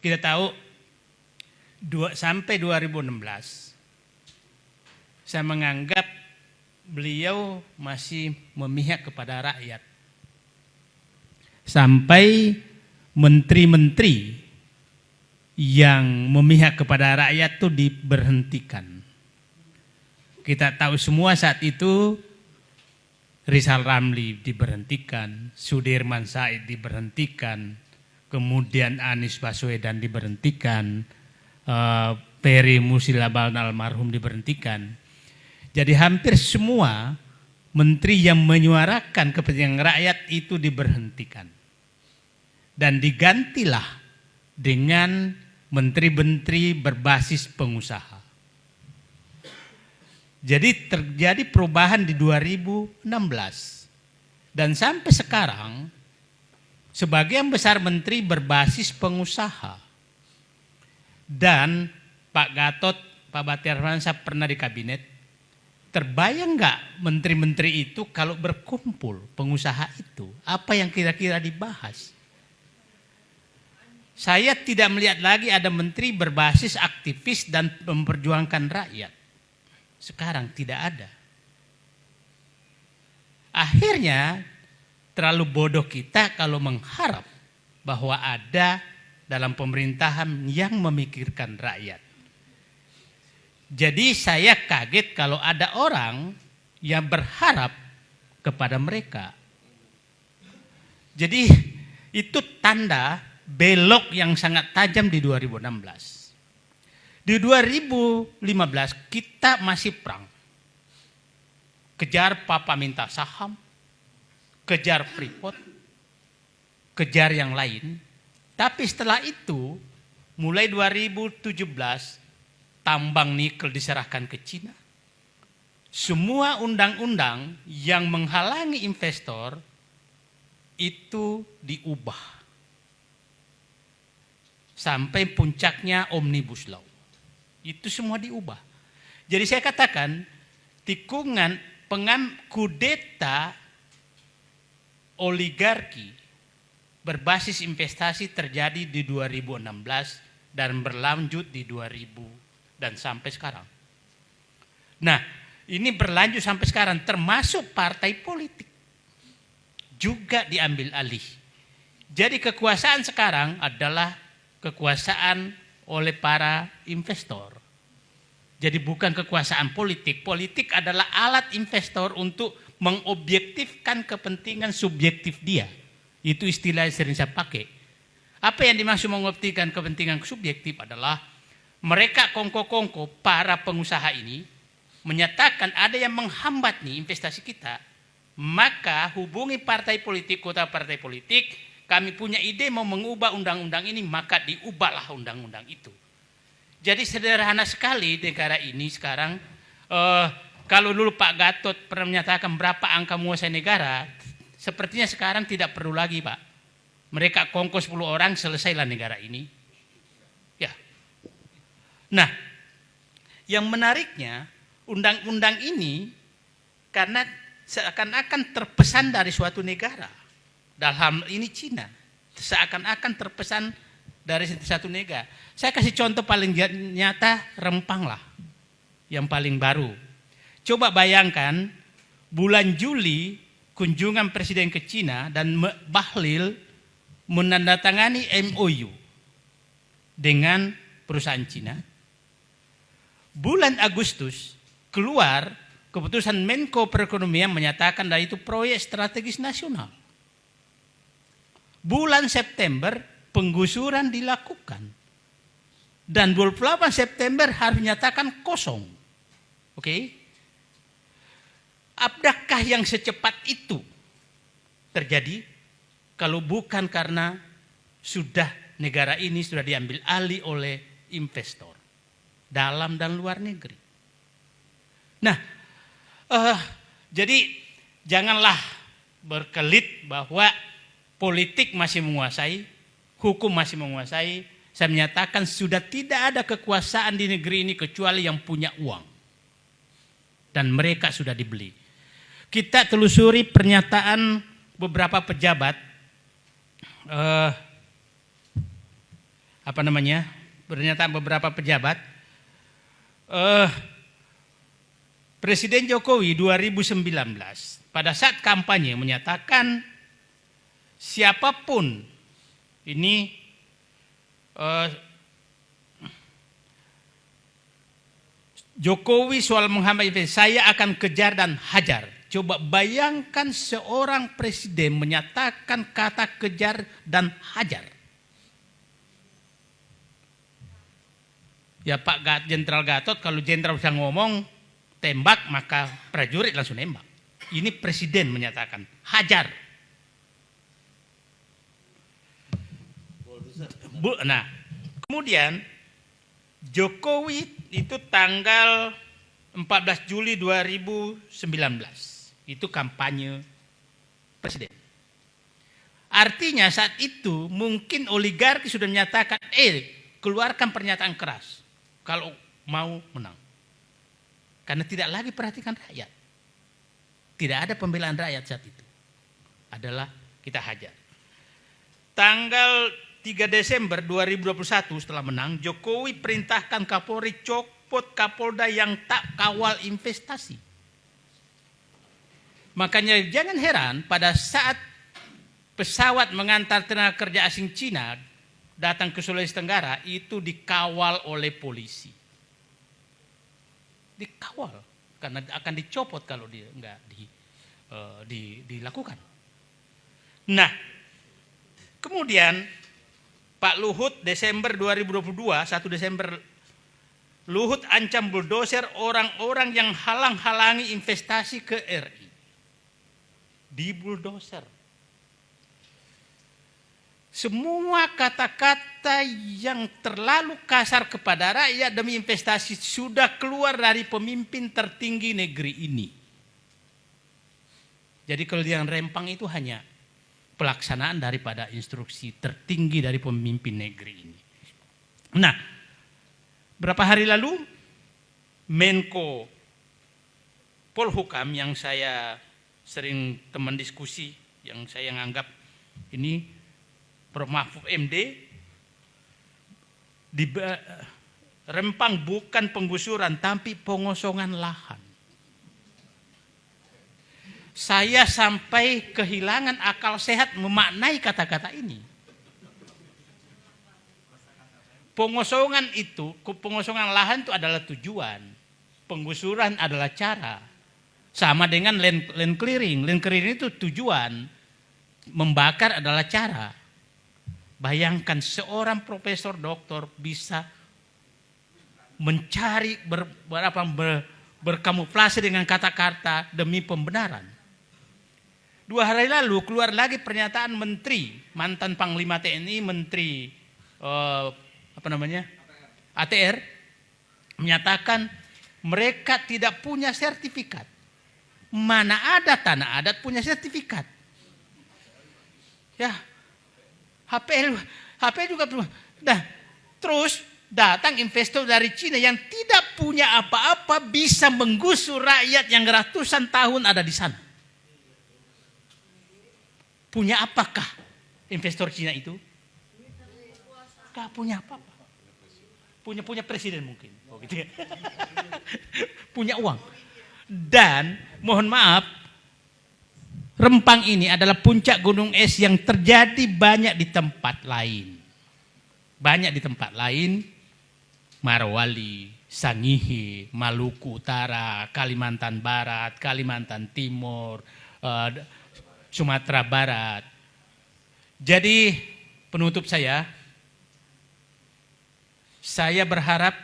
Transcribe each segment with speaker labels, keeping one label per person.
Speaker 1: Kita tahu sampai 2016 saya menganggap beliau masih memihak kepada rakyat. Sampai menteri-menteri yang memihak kepada rakyat itu diberhentikan. Kita tahu semua saat itu Rizal Ramli diberhentikan, Sudirman Said diberhentikan, kemudian Anies Baswedan diberhentikan, Peri Musilaban almarhum diberhentikan. Jadi hampir semua menteri yang menyuarakan kepentingan rakyat itu diberhentikan. Dan digantilah dengan menteri-menteri berbasis pengusaha. Jadi terjadi perubahan di 2016. Dan sampai sekarang sebagian besar menteri berbasis pengusaha. Dan Pak Gatot, Pak Batiar Fransa pernah di kabinet. Terbayang nggak menteri-menteri itu kalau berkumpul pengusaha itu? Apa yang kira-kira dibahas? Saya tidak melihat lagi ada menteri berbasis aktivis dan memperjuangkan rakyat. Sekarang tidak ada. Akhirnya terlalu bodoh kita kalau mengharap bahwa ada dalam pemerintahan yang memikirkan rakyat. Jadi saya kaget kalau ada orang yang berharap kepada mereka. Jadi itu tanda belok yang sangat tajam di 2016. Di 2015 kita masih perang. Kejar papa minta saham, kejar Freeport, kejar yang lain. Tapi setelah itu mulai 2017 tambang nikel diserahkan ke Cina. Semua undang-undang yang menghalangi investor itu diubah. Sampai puncaknya Omnibus Law. Itu semua diubah. Jadi saya katakan tikungan kudeta oligarki berbasis investasi terjadi di 2016 dan berlanjut di 2000 dan sampai sekarang. Nah, ini berlanjut sampai sekarang termasuk partai politik juga diambil alih. Jadi kekuasaan sekarang adalah kekuasaan oleh para investor. Jadi bukan kekuasaan politik. Politik adalah alat investor untuk mengobjektifkan kepentingan subjektif dia. Itu istilah yang sering saya pakai. Apa yang dimaksud mengobjektifkan kepentingan subjektif adalah mereka kongko-kongko para pengusaha ini menyatakan ada yang menghambat nih investasi kita. Maka hubungi partai politik, kota partai politik. Kami punya ide mau mengubah undang-undang ini, maka diubahlah undang-undang itu. Jadi sederhana sekali negara ini sekarang. Kalau dulu Pak Gatot pernah menyatakan berapa angka menguasai negara, sepertinya sekarang tidak perlu lagi Pak. Mereka kongko 10 orang selesailah negara ini. Ya. Nah, yang menariknya undang-undang ini karena seakan-akan terpesan dari suatu negara. Dalam ini Cina, seakan-akan terpesan dari satu negara. Saya kasih contoh paling nyata, Rempang lah, yang paling baru. Coba bayangkan, bulan Juli kunjungan Presiden ke Cina dan Bahlil menandatangani MOU dengan perusahaan Cina. Bulan Agustus keluar keputusan Menko Perekonomian menyatakan bahwa itu proyek strategis nasional. Bulan September penggusuran dilakukan. Dan 28 September harus dinyatakan kosong. Oke? Apakah yang secepat itu terjadi? Kalau bukan karena negara ini sudah diambil alih oleh investor. Dalam dan luar negeri. Nah, jadi janganlah berkelit bahwa politik masih menguasai, hukum masih menguasai. Saya menyatakan sudah tidak ada kekuasaan di negeri ini kecuali yang punya uang. Dan mereka sudah dibeli. Kita telusuri pernyataan beberapa pejabat. pernyataan beberapa pejabat. Presiden Jokowi 2019 pada saat kampanye menyatakan siapapun ini Jokowi soal Muhammad saya akan kejar dan hajar. Coba bayangkan seorang presiden menyatakan kata kejar dan hajar. Ya Pak Jenderal Gatot, kalau jenderal bisa ngomong tembak maka prajurit langsung nembak. Ini presiden menyatakan hajar. Nah, kemudian Jokowi itu tanggal 14 Juli 2019 itu kampanye presiden. Artinya saat itu mungkin oligarki sudah menyatakan keluarkan pernyataan keras kalau mau menang. Karena tidak lagi perhatikan rakyat. Tidak ada pembelaan rakyat saat itu. Adalah kita hajar. Tanggal 3 Desember 2021 setelah menang, Jokowi perintahkan Kapolri copot Kapolda yang tak kawal investasi. Makanya jangan heran pada saat pesawat mengantar tenaga kerja asing Cina datang ke Sulawesi Tenggara itu dikawal oleh polisi. Dikawal karena akan dicopot kalau dia enggak dilakukan. Nah, kemudian Pak Luhut Desember 2022, 1 Desember, Luhut ancam bulldozer orang-orang yang halang-halangi investasi ke RI. Di bulldozer. Semua kata-kata yang terlalu kasar kepada rakyat demi investasi sudah keluar dari pemimpin tertinggi negeri ini. Jadi kalau yang rempang itu hanya pelaksanaan daripada instruksi tertinggi dari pemimpin negeri ini. Nah, berapa hari lalu Menko Polhukam yang saya sering teman diskusi, yang saya anggap ini Prof. Mahfud MD, di Rempang bukan penggusuran tapi pengosongan lahan. Saya sampai kehilangan akal sehat memaknai kata-kata ini. Pengosongan lahan itu adalah tujuan. Penggusuran adalah cara. Sama dengan land clearing. Land clearing itu tujuan. Membakar adalah cara. Bayangkan seorang profesor doktor bisa mencari berkamuflase dengan kata-kata demi pembenaran. 2 hari lalu keluar lagi pernyataan menteri, mantan Panglima TNI, menteri ATR, menyatakan mereka tidak punya sertifikat. Mana ada tanah adat punya sertifikat? Ya. HP juga belum. Nah, terus datang investor dari Cina yang tidak punya apa-apa bisa menggusur rakyat yang ratusan tahun ada di sana. Punya apakah investor Cina itu? Gak punya apa-apa. Punya presiden mungkin. Oh, gitu ya. Punya uang. Dan mohon maaf, Rempang ini adalah puncak gunung es yang terjadi banyak di tempat lain. Banyak di tempat lain, Morowali, Sangihe, Maluku Utara, Kalimantan Barat, Kalimantan Timur, Sumatera Barat. Jadi penutup saya berharap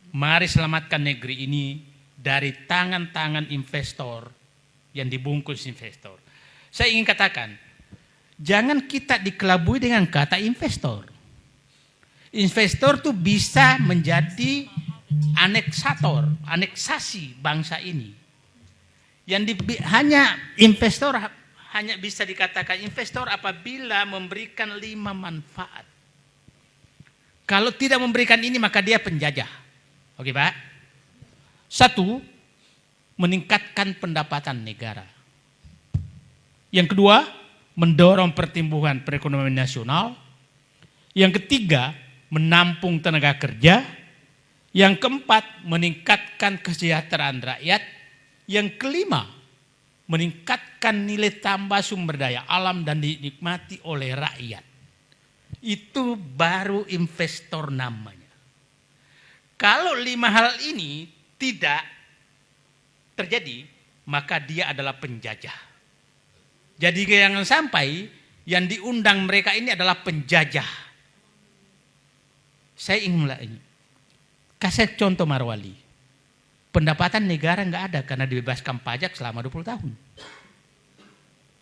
Speaker 1: mari selamatkan negeri ini dari tangan-tangan investor yang dibungkus investor. Saya ingin katakan, jangan kita dikelabui dengan kata investor. Investor tuh bisa menjadi aneksasi bangsa ini. Hanya bisa dikatakan investor apabila memberikan 5 manfaat. Kalau tidak memberikan ini maka dia penjajah. Oke Pak? 1, meningkatkan pendapatan negara. Yang kedua, mendorong pertumbuhan perekonomian nasional. Yang ketiga, menampung tenaga kerja. Yang keempat, meningkatkan kesejahteraan rakyat. Yang kelima, meningkatkan nilai tambah sumber daya alam dan dinikmati oleh rakyat. Itu baru investor namanya. Kalau 5 hal ini tidak terjadi, maka dia adalah penjajah. Jadi jangan sampai yang diundang mereka ini adalah penjajah. Saya ingin ini. Kasih contoh Marwali. Pendapatan negara nggak ada karena dibebaskan pajak selama 20 tahun.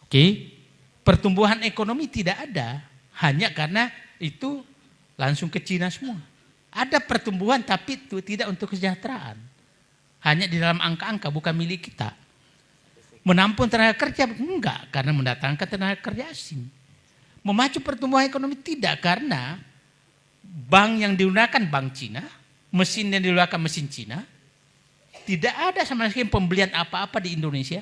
Speaker 1: Oke. Pertumbuhan ekonomi tidak ada hanya karena itu langsung ke Cina semua. Ada pertumbuhan tapi itu tidak untuk kesejahteraan. Hanya di dalam angka-angka bukan milik kita. Menampung tenaga kerja enggak karena mendatangkan tenaga kerja asing. Memacu pertumbuhan ekonomi tidak karena bank yang digunakan bank Cina, mesin yang digunakan mesin Cina. Tidak ada sama sekali pembelian apa-apa di Indonesia.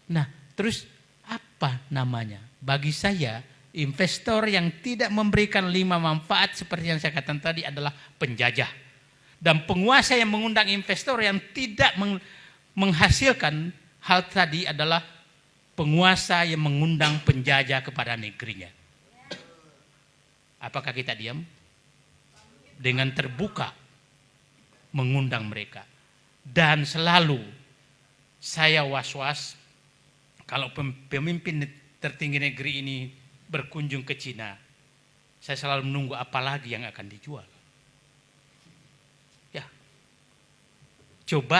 Speaker 1: Nah, terus apa namanya? Bagi saya, investor yang tidak memberikan 5 manfaat seperti yang saya katakan tadi adalah penjajah. Dan penguasa yang mengundang investor yang tidak menghasilkan hal tadi adalah penguasa yang mengundang penjajah kepada negerinya. Apakah kita diam? Dengan terbuka mengundang mereka. Dan selalu saya was-was kalau pemimpin tertinggi negeri ini berkunjung ke Cina. Saya selalu menunggu apa lagi yang akan dijual. Ya, coba